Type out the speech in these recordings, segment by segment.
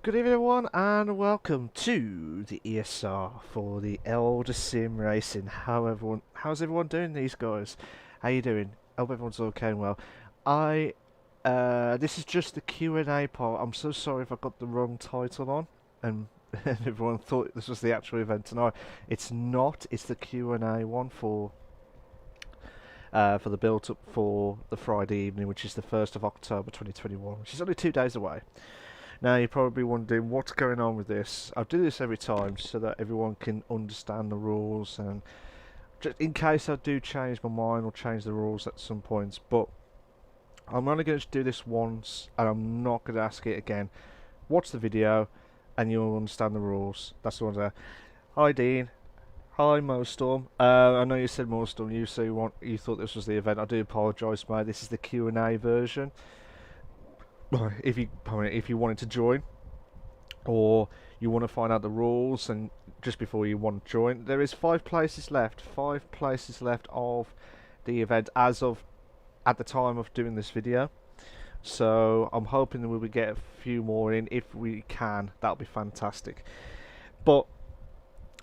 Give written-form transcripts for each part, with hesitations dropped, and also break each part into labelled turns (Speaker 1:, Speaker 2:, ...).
Speaker 1: Good evening everyone and welcome to the ESR for the Elder Sim Racing. How's everyone doing these guys? How you doing? Hope everyone's okay and well. This is just the Q&A part. I'm so sorry if I got the wrong title on and everyone thought this was the actual event tonight. It's not, it's the Q&A one for the build up for the Friday evening, which is the 1st of October 2021, which is only 2 days away. Now you're probably wondering what's going on with this. I do this every time so that everyone can understand the rules, and just in case I do change my mind or change the rules at some points. But I'm only going to do this once and I'm not going to ask it again. Watch the video and you'll understand the rules. That's the one there. Hi Dean. Hi Mostorm. I know you said Mostorm, you thought this was the event. I do apologise, mate. This is the Q&A version. If you wanted to join, or you want to find out the rules, and just before you want to join, there is 5 places left. 5 places left of the event as of at the time of doing this video. So I'm hoping that we will get a few more in. If we can, that'll be fantastic. But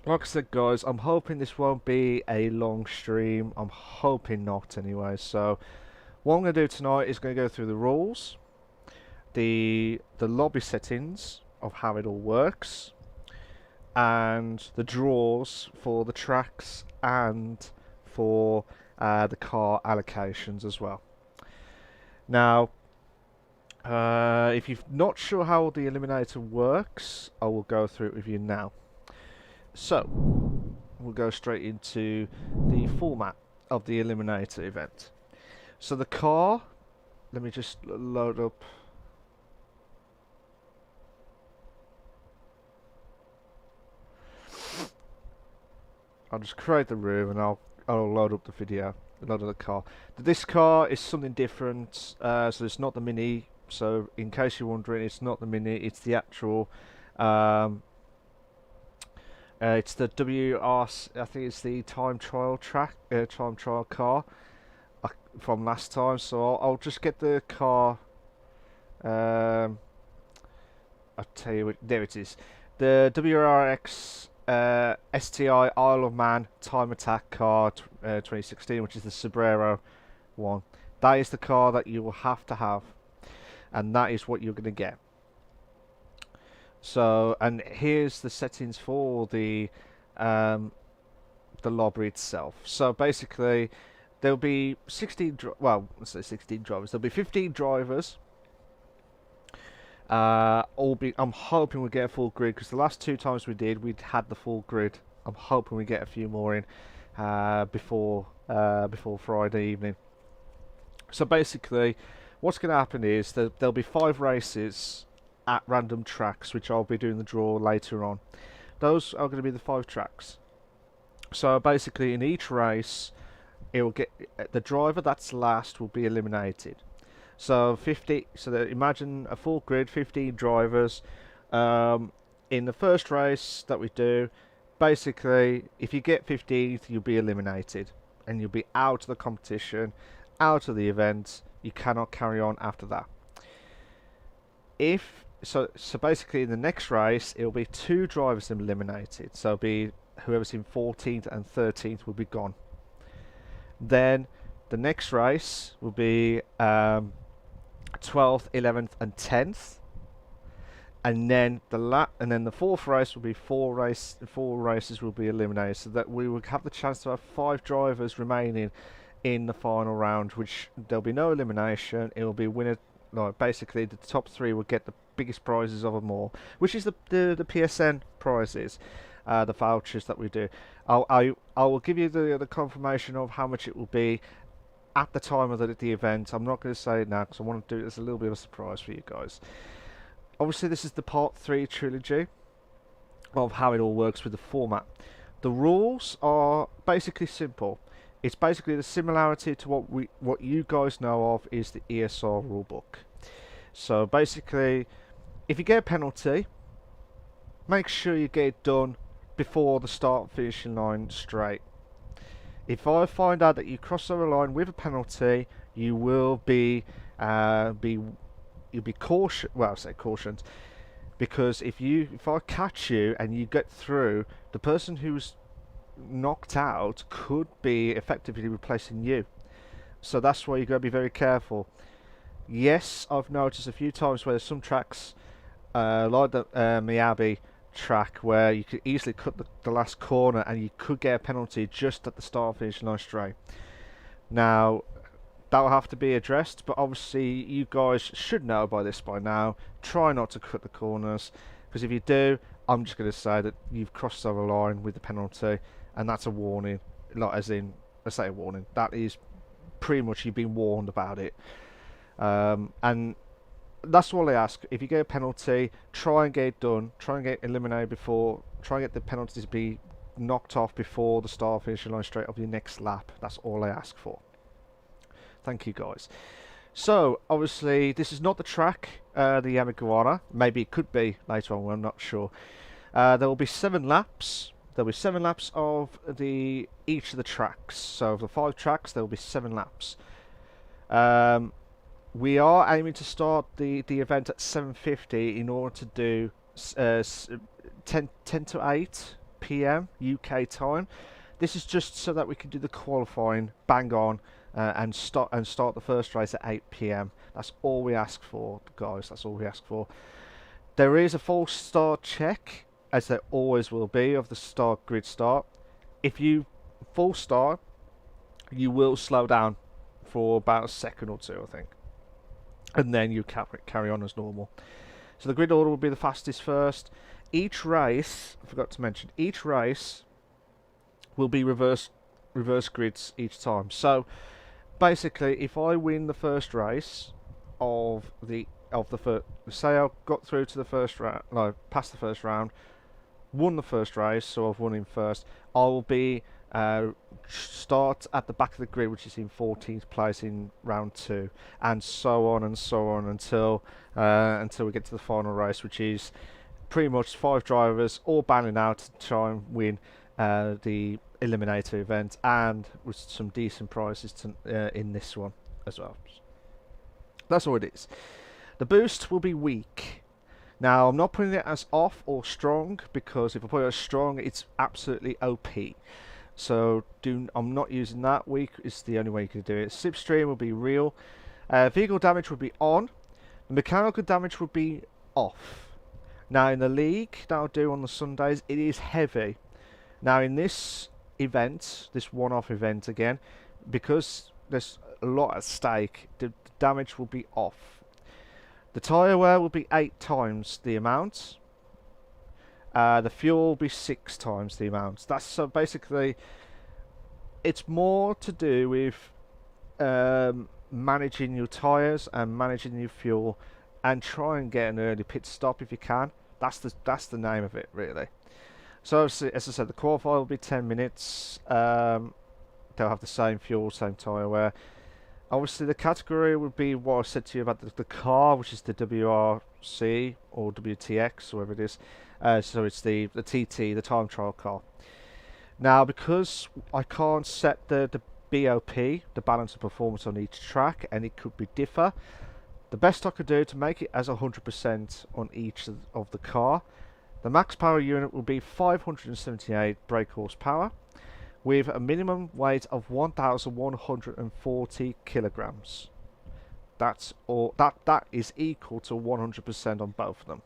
Speaker 1: like I said, guys, I'm hoping this won't be a long stream. I'm hoping not, anyway. So what I'm going to do tonight is going to go through the rules, the lobby settings of how it all works, and the draws for the tracks and for the car allocations as well. Now, if you're not sure how the Eliminator works, I will go through it with you now. So, we'll go straight into the format of the Eliminator event. So the car, let me just load up. I'll just create the room and I'll load up the video, load up the car. This car is something different, so it's not the Mini. So in case you're wondering, it's not the Mini, it's the actual, it's the WRC, I think it's the time trial car from last time. So I'll just get the car, I'll tell you what, there it is. The WRX STI Isle of Man Time Attack car 2016, which is the Sombrero one. That is the car that you will have to have, and that is what you're going to get. So, and here's the settings for the lobby itself. So basically, there'll be 16. Well, let's say 16 drivers. There'll be 15 drivers. I'm hoping we'll get a full grid, because the last 2 times we had the full grid. I'm hoping we get a few more in before Friday evening. So basically, what's going to happen is that there'll be 5 races at random tracks, which I'll be doing the draw later on. Those are going to be the 5 tracks. So basically, in each race, it will get the driver that's last will be eliminated. So 50. So imagine a full grid, 15 drivers. In the first race that we do, basically, if you get 15th, you'll be eliminated, and you'll be out of the competition, out of the event. You cannot carry on after that. So basically, in the next race, it'll be 2 drivers eliminated. So it'll be whoever's in 14th and 13th will be gone. Then the next race will be 12th, 11th, and 10th, and then the 4th race will be 4 races will be eliminated, so that we will have the chance to have 5 drivers remaining in the final round, which there'll be no elimination. It will be winner. No, basically the top 3 will get the biggest prizes of them all, which is the PSN prizes, the vouchers that we do. I will give you the confirmation of how much it will be at the time of the event. I'm not going to say it now because I want to do it as a little bit of a surprise for you guys. Obviously, this is the part 3 trilogy of how it all works with the format. The rules are basically simple. It's basically the similarity to what you guys know of is the ESR rulebook. So basically, if you get a penalty, make sure you get it done before the start and finishing line straight. If I find out that you cross over the line with a penalty, you will be you'll be cautioned. Well, I say cautioned. because if I catch you and you get through, the person who's knocked out could be effectively replacing you. So that's why you got to be very careful. Yes, I've noticed a few times where there's some tracks, like the Miyabi track, where you could easily cut the last corner and you could get a penalty just at the start of finish line straight. Now, that will have to be addressed, but obviously you guys should know by now. Try not to cut the corners, because if you do, I'm just going to say that you've crossed over the line with the penalty, and that's a warning. Like, as in, I say a warning. That is pretty much you've been warned about it. And that's all I ask. If you get a penalty, try and get it done. Try and get eliminated before. Try and get the penalties to be knocked off before the start finishing line straight of your next lap. That's all I ask for. Thank you, guys. So, obviously, this is not the track, the Yamaguara. Maybe it could be later on, I'm not sure. There will be 7 laps. There will be 7 laps of each of the tracks. So, of the 5 tracks, there will be 7 laps. We are aiming to start the event at 7:50 in order to do 10 to 8 p.m. UK time. This is just so that we can do the qualifying bang on and start the first race at 8 p.m. That's all we ask for, guys. That's all we ask for. There is a false start check, as there always will be, of the start grid start. If you full start, you will slow down for about a second or two, I think, and then you carry on as normal. So the grid order will be the fastest first. Each race, I forgot to mention, each race will be reverse grids each time. So basically, if I win the first race of the first, say I got through to the first round, no, past the first round, won the first race, so I've won in first, I will be start at the back of the grid, which is in 14th place in round 2, and so on until we get to the final race, which is pretty much 5 drivers all battling out to try and win the Eliminator event, and with some decent prizes in this one as well. That's all it is. The boost will be weak. Now, I'm not putting it as off or strong, because if I put it as strong, it's absolutely OP. So I'm not using that. Weak is the only way you can do it. Slipstream will be real. Vehicle damage will be on. Mechanical damage will be off. Now, in the league that I'll do on the Sundays, it is heavy. Now, in this event, this one-off event again, because there's a lot at stake, the damage will be off. The tyre wear will be 8 times the amount. The fuel will be 6 times the amount. That's so basically, it's more to do with managing your tyres and managing your fuel, and try and get an early pit stop if you can. That's the name of it, really. So as I said, the qualifier will be 10 minutes. They'll have the same fuel, same tyre wear. Obviously, the category would be what I said to you about the car, which is the WRC or WTX, whatever it is. So it's the TT, the time trial car. Now, because I can't set the BOP, the balance of performance on each track, and it could be differ, the best I could do to make it as 100% on each of the car, the max power unit will be 578 brake horsepower, with a minimum weight of 1,140 kilograms. That's all. That is equal to 100% on both of them.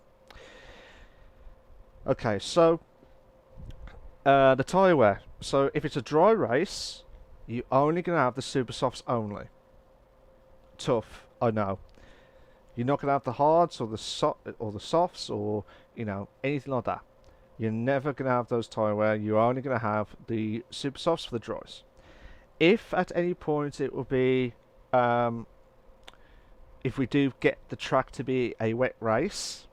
Speaker 1: Okay, so the tyre wear. So if it's a dry race, you're only going to have the super softs only. Tough, I know. You're not going to have the hards or the softs or anything like that. You're never going to have those tyre wear. You're only going to have the super softs for the dries. If at any point it will be, if we do get the track to be a wet race,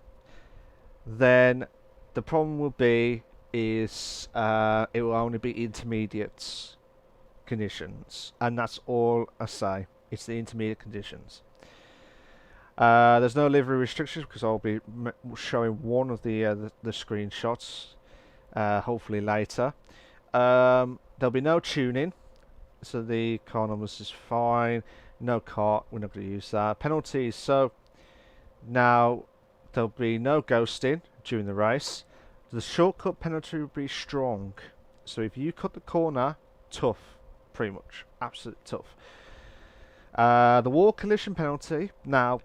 Speaker 1: then the problem will be is it will only be intermediate conditions, and that's all I say. It's the intermediate conditions. There's no livery restrictions because I'll be showing one of the screenshots hopefully later. There'll be no tuning, so the car numbers is fine. No cart, we're not going to use that. Penalties. So now There'll be no ghosting during the race. The shortcut penalty will be strong. So if you cut the corner, tough, pretty much, absolutely tough. The wall collision penalty. Now,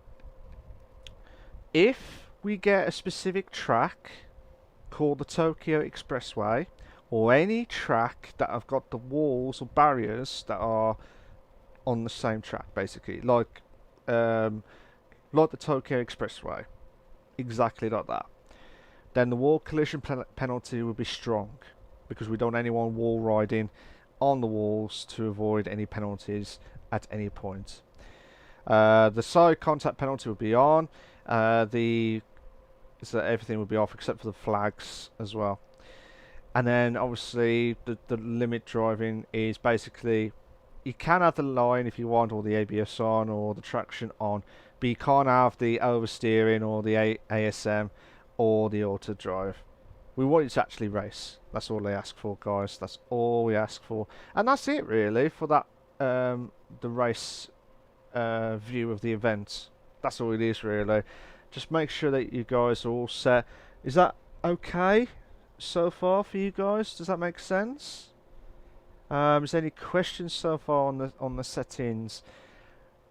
Speaker 1: if we get a specific track called the Tokyo Expressway, or any track that have got the walls or barriers that are on the same track, basically, like the Tokyo Expressway, exactly like that, then the wall collision penalty will be strong, because we don't want anyone wall riding on the walls to avoid any penalties at any point. The side contact penalty will be on. So everything will be off except for the flags as well. And then obviously the limit driving is basically, you can have the line if you want, or the ABS on, or the traction on, but you can't have the oversteering or the ASM or the auto drive. We want you to actually race. That's all they ask for, guys. That's all we ask for, and that's it really for that. The race view of the event. That's all it is really. Just make sure that you guys are all set. Is that okay so far for you guys? Does that make sense? Is there any questions so far on the settings?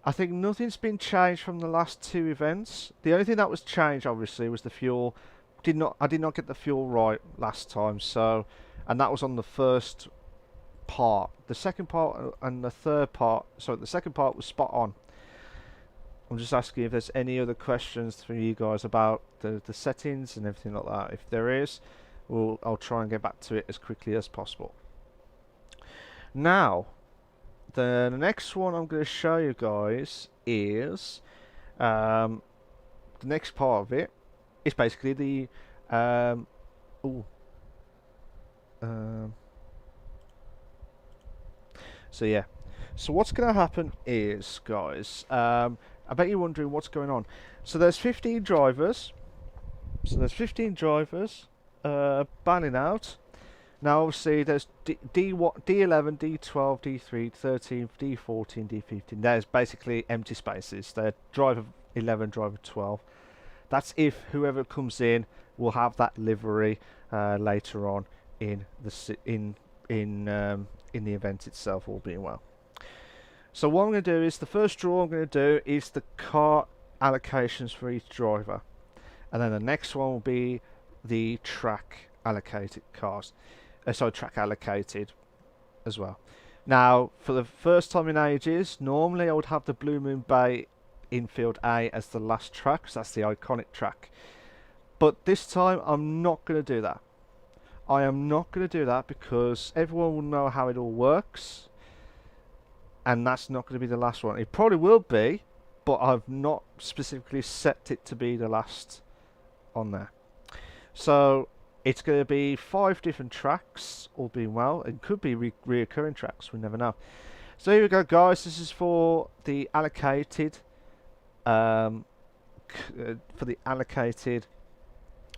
Speaker 1: I think nothing's been changed from the last two events. The only thing that was changed obviously was the fuel. I did not get the fuel right last time, so, and that was on the first part. The second part and the third part, sorry, the second part was spot on. I'm just asking if there's any other questions from you guys about the settings and everything like that. If there is, I'll try and get back to it as quickly as possible. Now, the next one I'm going to show you guys is the next part of it. It's basically the so yeah. So what's going to happen is, guys, I bet you're wondering what's going on. So there's 15 drivers. Banning out. Now obviously there's D11, D12, D3, 13, D14, D15. There's basically empty spaces. They're driver 11, driver 12. That's if whoever comes in will have that livery later on in the event itself, all being well. So what I'm going to do is, the first draw I'm going to do is the car allocations for each driver, and then the next one will be the track allocated cars. Track allocated as well. Now, for the first time in ages, normally I would have the Blue Moon Bay infield A as the last track, because that's the iconic track. But this time I'm not going to do that. I am not going to do that because everyone will know how it all works, and that's not going to be the last one. It probably will be, but I've not specifically set it to be the last on there. So it's going to be 5 different tracks, all being well. It could be reoccurring tracks, we never know. So here we go, guys. This is for the allocated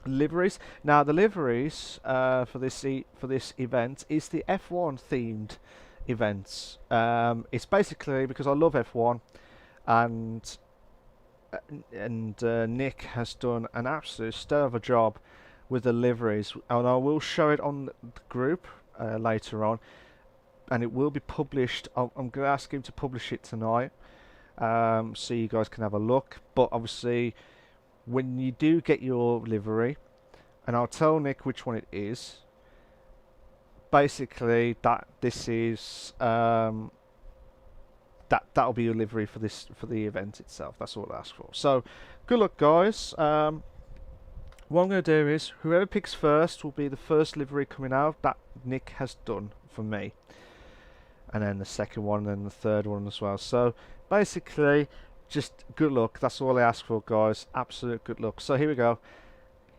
Speaker 1: liveries. Now the liveries for this event is the F1 themed events. It's basically because I love F1, and Nick has done an absolute stellar of a job with the liveries, and I will show it on the group later on, and it will be published. I'm going to ask him to publish it tonight, so you guys can have a look. But obviously, when you do get your livery, and I'll tell Nick which one it is, basically that this is that'll be your livery for the event itself. That's all I ask for. So good luck, guys. What I'm going to do is, whoever picks first will be the first livery coming out. That Nick has done for me, and then the second one, and then the third one as well. So basically, just good luck. That's all I ask for, guys. Absolute good luck. So here we go.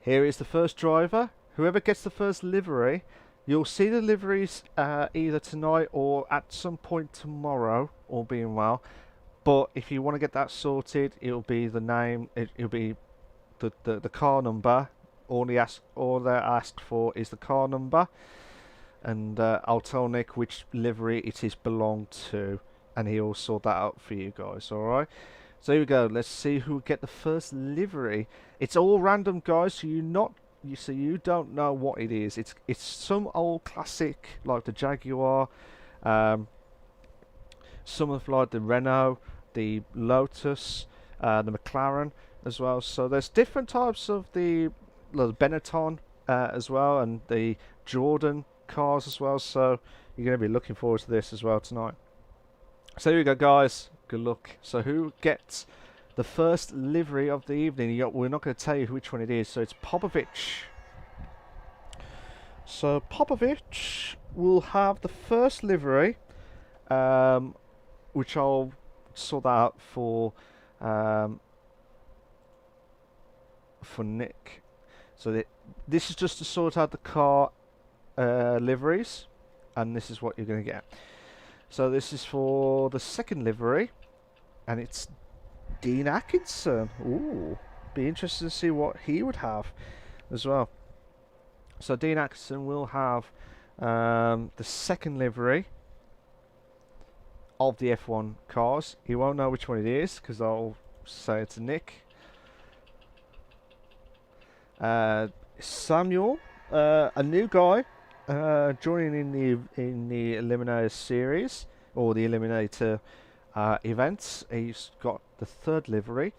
Speaker 1: Here is the first driver. Whoever gets the first livery, you'll see the liveries either tonight or at some point tomorrow, all being well. But if you want to get that sorted, it'll be the name. It'll be the car number. All they ask for is the car number, and I'll tell Nick which livery it is belonged to, and he'll sort that out for you guys. All right. So here we go. Let's see who will get the first livery. It's all random, guys. So you don't know what it is. It's some old classic like the Jaguar, some of like the Renault, the Lotus, the McLaren as well. So there's different types of the Benetton as well, and the Jordan cars as well. So you're going to be looking forward to this as well tonight. So here we go, guys. Good luck. So who gets the first livery of the evening? We're not going to tell you which one it is. So it's Popovich. So Popovich will have the first livery, which I'll sort out for Nick. So this is just to sort out the car liveries, and this is what you're going to get. So this is for the second livery, and it's Dean Atkinson. Ooh, be interested to see what he would have as well. So Dean Atkinson will have the second livery of the F1 cars. He won't know which one it is because I'll say it to Nick. Samuel, a new guy. Joining in the Eliminator series or the Eliminator events. He's got the third livery.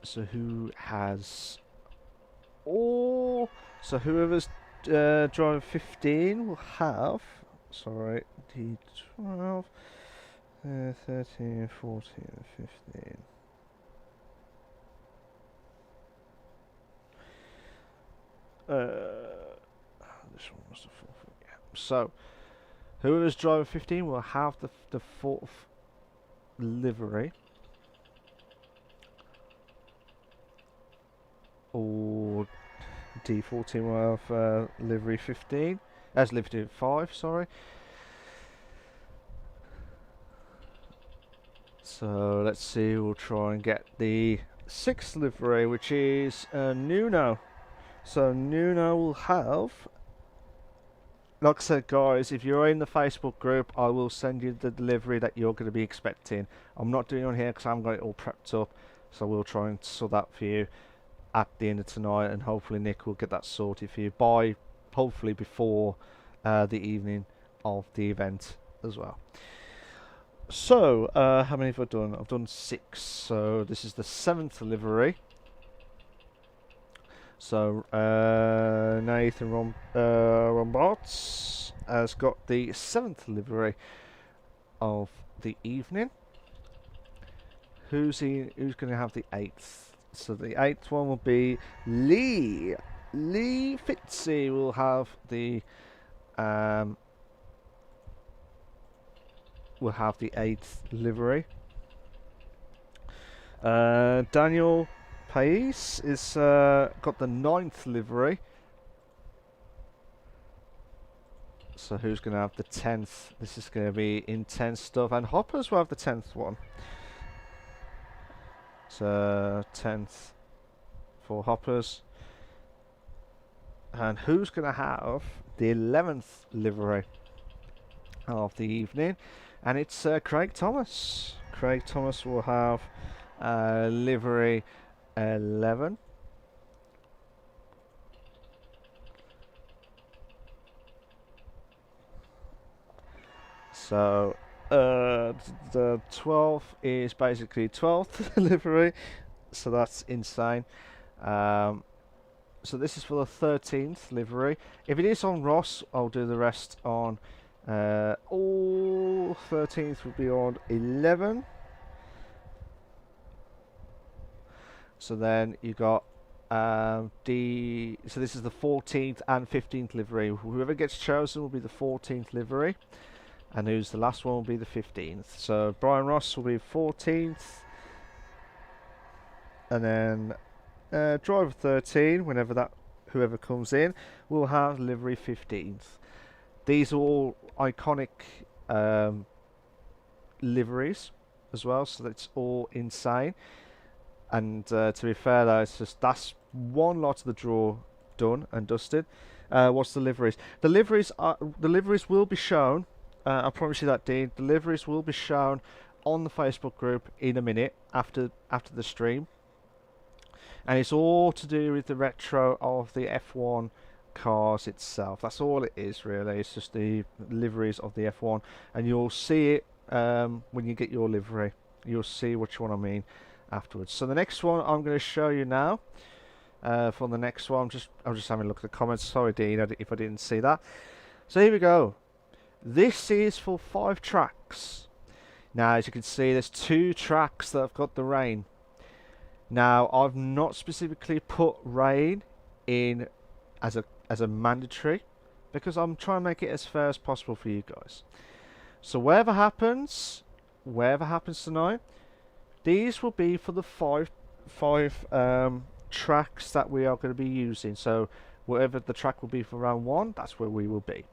Speaker 1: So who has all? So whoever's driving 15 will have. Sorry, D12, 13, 14, 15. This one was the fourth. Yeah. So, whoever's driving 15 will have the fourth livery. Or D14 will have livery 15. As livery 5, sorry. So, let's see, we'll try and get the sixth livery, which is Nuno. So Nuno will have, like I said, guys, if you're in the Facebook group, I will send you the delivery that you're going to be expecting. I'm not doing it on here because I haven't got it all prepped up, so we'll try and sort that for you at the end of tonight, and hopefully Nick will get that sorted for you by, hopefully before the evening of the event as well. So, how many have I done? I've done 6, so this is the 7th livery. So Nathan Rombarts has got the 7th livery of the evening. Who's going to have the 8th? So the 8th one will be Lee. Lee Fitzy will have the 8th livery. Daniel Pais is got the 9th livery. So who's going to have the 10th? This is going to be intense stuff. And Hoppers will have the 10th one. So 10th for Hoppers. And who's going to have the 11th livery of the evening? And it's Craig Thomas. Craig Thomas will have livery 11. So the 12th is basically 12th livery, so that's insane. So this is for the 13th livery. If it is on Ross, I'll do the rest on all 13th will be on 11. So then you got so this is the 14th and 15th livery. Whoever gets chosen will be the 14th livery, and who's the last one will be the 15th. So Brian Ross will be 14th, and then driver 13, whoever comes in, will have livery 15th. These are all iconic liveries as well, so that's all insane. And to be fair, though, that's one lot of the draw done and dusted. What's the liveries? The liveries will be shown. I promise you that, Dean. The liveries will be shown on the Facebook group in a minute after the stream, and it's all to do with the retro of the F1 cars itself. That's all it is, really. It's just the liveries of the F1, and you'll see it when you get your livery. You'll see which one I mean afterwards. So the next one I'm going to show you now. For the next one, I'm just having a look at the comments. Sorry, Dean, if I didn't see that. So here we go. This is for 5 tracks. Now, as you can see, there's 2 tracks that have got the rain. Now, I've not specifically put rain in as a mandatory, because I'm trying to make it as fair as possible for you guys. So whatever happens tonight, these will be for the five tracks that we are going to be using. So whatever the track will be for round 1, that's where we will be.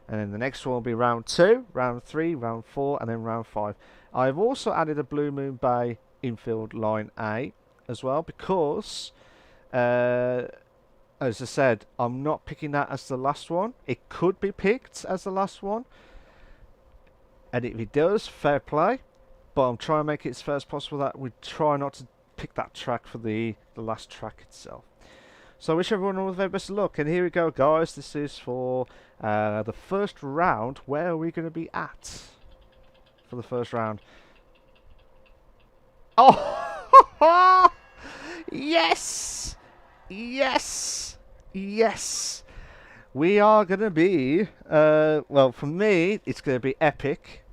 Speaker 1: And then the next one will be round 2, round 3, round 4, and then round 5. I've also added a Blue Moon Bay infield line A as well, because as I said, I'm not picking that as the last one. It could be picked as the last one, and if it does, fair play, but I'm trying to make it as fair as possible that we try not to pick that track for the last track itself. So I wish everyone all the very best of luck, and here we go, guys. This is for the first round. Where are we going to be at for the first round? Oh! Yes! Yes! Yes! We are going to be, well, for me, it's going to be epic.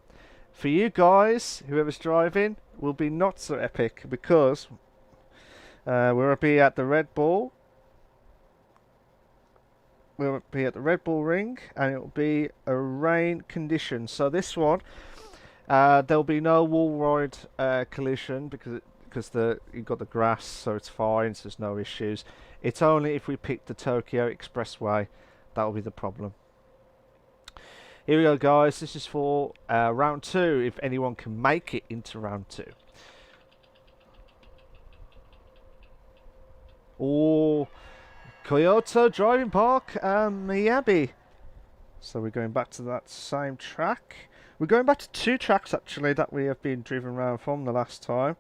Speaker 1: For you guys, whoever's driving, will be not so epic, because we'll be at the Red Bull. We'll be at the Red Bull Ring, and it will be a rain condition. So this one, there'll be no wall ride collision, because you've got the grass, so it's fine. So there's no issues. It's only if we pick the Tokyo Expressway that will be the problem. Here we go, guys. This is for round 2, if anyone can make it into round 2. Oh, Kyoto Driving Park, Miyabi. So we're going back to that same track. We're going back to 2 tracks, actually, that we have been driven around from the last time.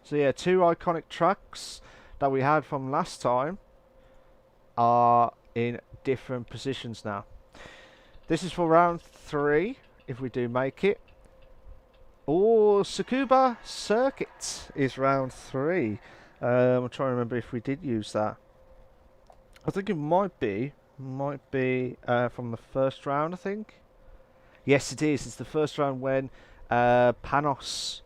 Speaker 1: So yeah, 2 iconic tracks that we had from last time are in different positions now. This is for round 3, if we do make it. Oh, Tsukuba Circuit is round 3. I'm trying to remember if we did use that. I think it might be from the first round, I think. Yes, it is. It's the first round when Panos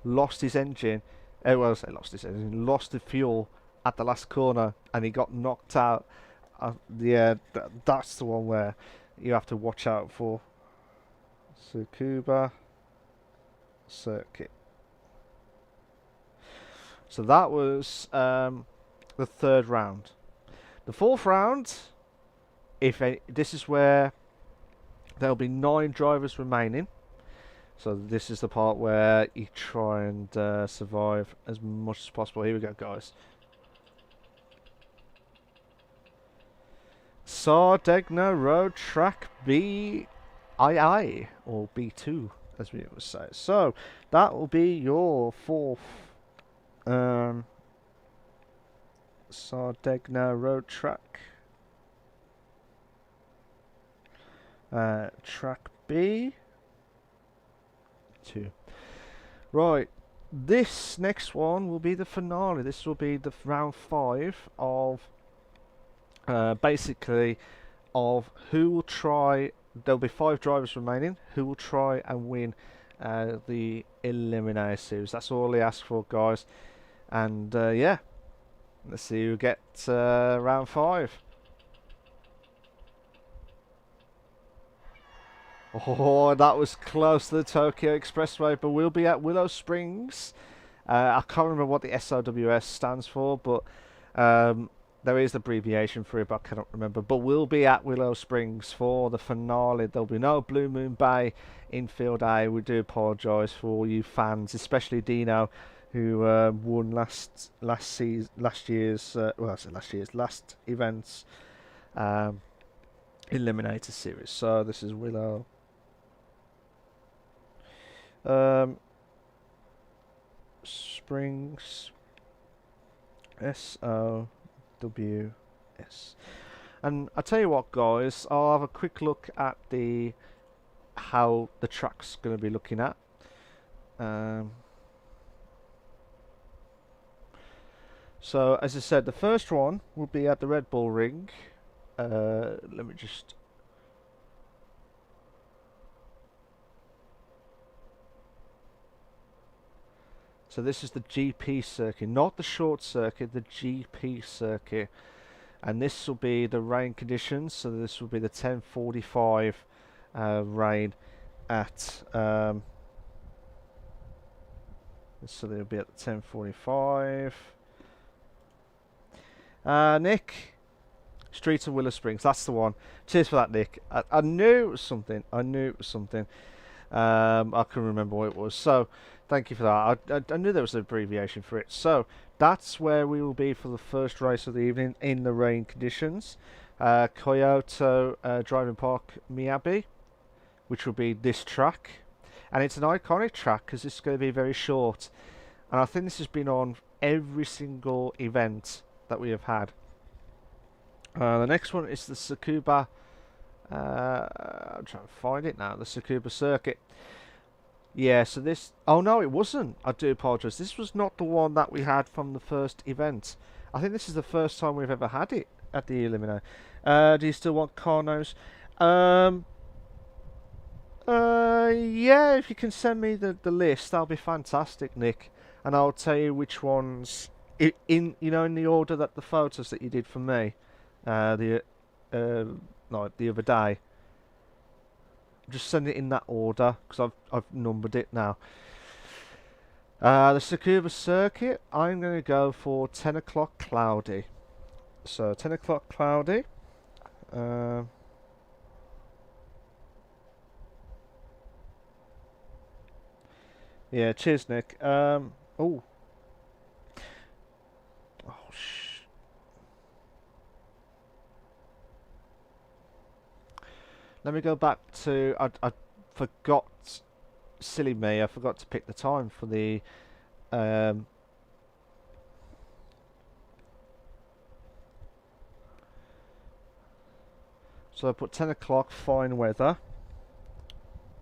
Speaker 1: lost his engine. Lost the fuel at the last corner, and he got knocked out. Yeah, that's the one where you have to watch out for. Tsukuba Circuit. So that was the 3rd round. The 4th round, this is where there'll be 9 drivers remaining. So this is the part where you try and survive as much as possible. Here we go, guys. Sardegna Road Track BII, or B2, as we would say. So that will be your 4th Sardegna Road Track. Track B2. Right, this next one will be the finale. This will be the round 5 of basically of who will try. There'll be 5 drivers remaining who will try and win the Eliminator series. That's all they ask for, guys. And yeah, let's see who gets round 5. Oh, that was close to the Tokyo Expressway, but we'll be at Willow Springs. I can't remember what the SOWS stands for, but there is the abbreviation for it, but I cannot remember. But we'll be at Willow Springs for the finale. There'll be no Blue Moon Bay infield A. We do apologise for all you fans, especially Dino, who won last year's well, I said last year's last event's Eliminator series. So this is Willow. Springs. SOWS. And I tell you what, guys, I'll have a quick look at how the track's going to be looking at. So as I said, the first one will be at the Red Bull Ring. Let me just. So this is the GP circuit, not the short circuit, the GP circuit. And this will be the rain conditions, so this will be the 10:45 rain at so they'll be at the 10:45. Nick, Streets of Willow Springs, that's the one. Cheers for that, Nick. I knew it was something. I couldn't remember what it was. So thank you for that. I knew there was an abbreviation for it. So that's where we will be for the first race of the evening in the rain conditions. Kyoto Driving Park Miyabi, which will be this track. And it's an iconic track because it's going to be very short. And I think this has been on every single event that we have had. The next one is the Tsukuba. I'm trying to find it now. The Tsukuba circuit. Yeah, so this... Oh, no, it wasn't. I do apologise. This was not the one that we had from the first event. I think this is the first time we've ever had it at the Eliminator. Do you still want car names? Yeah, if you can send me the list, that'll be fantastic, Nick. And I'll tell you which ones... in the order that the photos that you did for me. The other day. Just send it in that order because I've numbered it now. The Tsukuba circuit, I'm going to go for 10 o'clock cloudy. So 10 o'clock cloudy. Yeah, cheers, Nick. Oh. Let me go back to... I forgot... Silly me, I forgot to pick the time for the... So I put 10 o'clock, fine weather.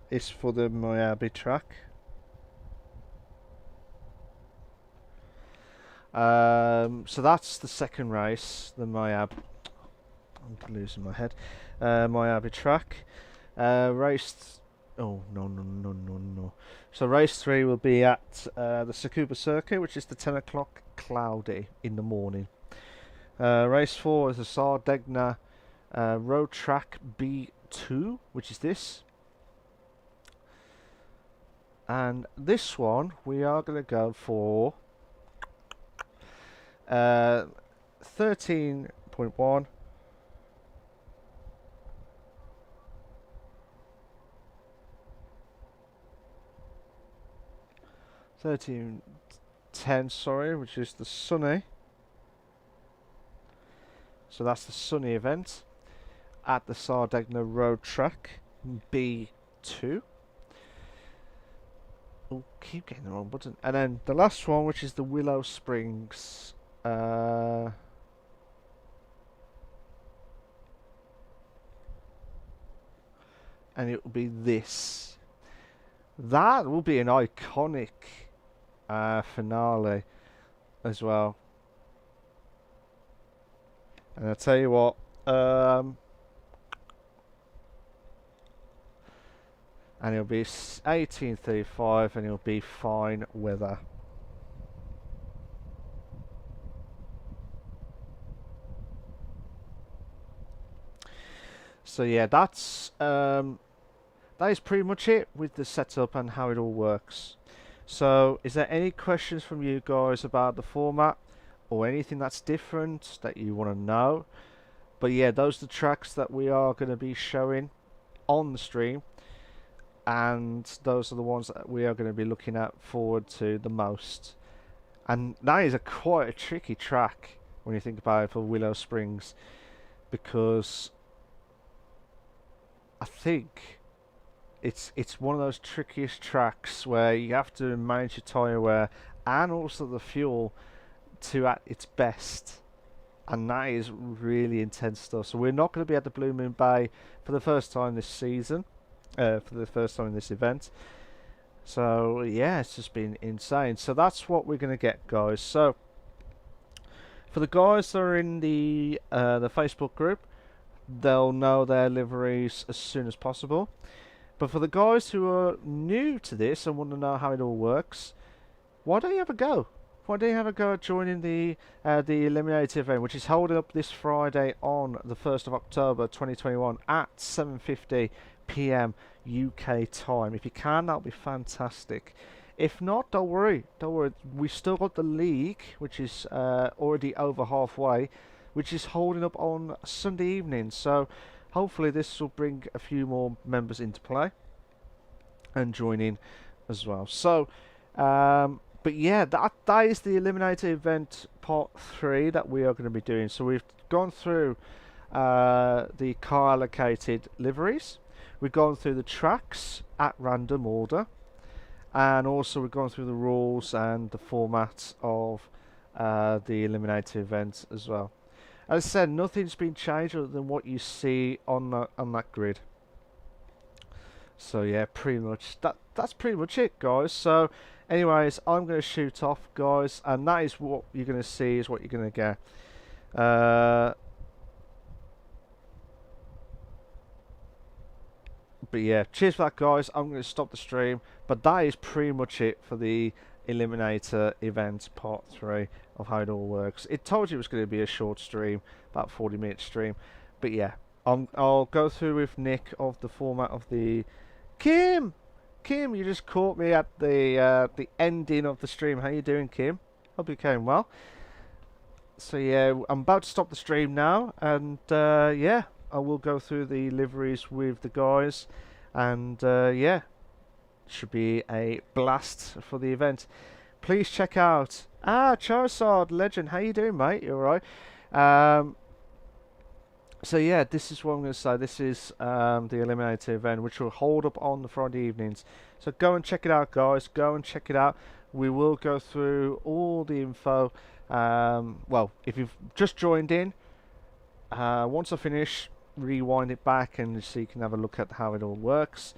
Speaker 1: It's for the Miyabi track. So that's the second race, the Miyabi... I'm losing my head. Miyabi track. Race... Oh, no. So race 3 will be at the Tsukuba circuit, which is the 10 o'clock cloudy in the morning. Race 4 is the Sardegna road track B2, which is this. And this one, we are going to go for 13.1. 13:10, sorry, which is the sunny. So that's the sunny event at the Sardegna road track B2. Oh, keep getting the wrong button. And then the last one, which is the Willow Springs. And it will be this. That will be an iconic finale as well. And I'll tell you what, and it'll be 18:35 and it'll be fine weather. So yeah, that is pretty much it with the setup and how it all works. So is there any questions from you guys about the format or anything that's different that you want to know? But yeah, those are the tracks that we are going to be showing on the stream, and those are the ones that we are going to be looking at forward to the most. And that is quite a tricky track when you think about it for Willow Springs, because I think it's one of those trickiest tracks where you have to manage your tyre wear and also the fuel to at its best, and that is really intense stuff. So we're not going to be at the Blue Moon Bay for the first time this season, for the first time in this event. So yeah, it's just been insane. So that's what we're going to get, guys. So for the guys that are in the Facebook group, they'll know their liveries as soon as possible. But for the guys who are new to this and want to know how it all works, why don't you have a go? Why don't you have a go at joining the Eliminator event, which is holding up this Friday on the 1st of October 2021 at 7:50 PM UK time. If you can, that'll be fantastic. If not, don't worry. Don't worry. We've still got the league, which is already over halfway, which is holding up on Sunday evening. So hopefully this will bring a few more members into play and join in as well. So, but yeah, that is the Eliminator event part 3 that we are going to be doing. So we've gone through the car allocated liveries. We've gone through the tracks at random order, and also we've gone through the rules and the format of the Eliminator event as well. As I said, nothing's been changed other than what you see on that grid. So yeah, pretty much that's pretty much it, guys. So anyways, I'm going to shoot off, guys, and that is what you're going to see, is what you're going to get. But yeah, cheers for that, guys. I'm going to stop the stream, but that is pretty much it for the Eliminator event part 3 of how it all works. It told you it was going to be a short stream, about 40-minute stream, but yeah, I'll go through with Nick of the format of the Kim, you just caught me at the ending of the stream. How you doing, Kim? Hope you came well. So yeah, I'm about to stop the stream now, and yeah, I will go through the liveries with the guys, and yeah, should be a blast for the event. Please check out Charizard Legend. How you doing, mate? You alright? So yeah, this is what I'm going to say. This is the Eliminator event, which will hold up on the Friday evenings. So go and check it out, guys. Go and check it out. We will go through all the info. Well, if you've just joined in, once I finish, rewind it back and so you can have a look at how it all works.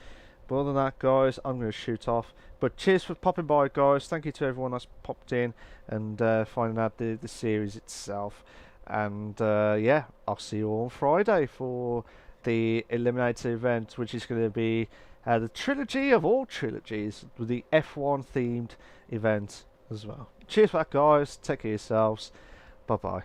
Speaker 1: But other than that, guys, I'm going to shoot off. But cheers for popping by, guys. Thank you to everyone that's popped in and finding out the series itself. And yeah, I'll see you all on Friday for the Eliminator event, which is going to be the trilogy of all trilogies, with the F1 themed event as well. Cheers for that, guys. Take care of yourselves. Bye bye.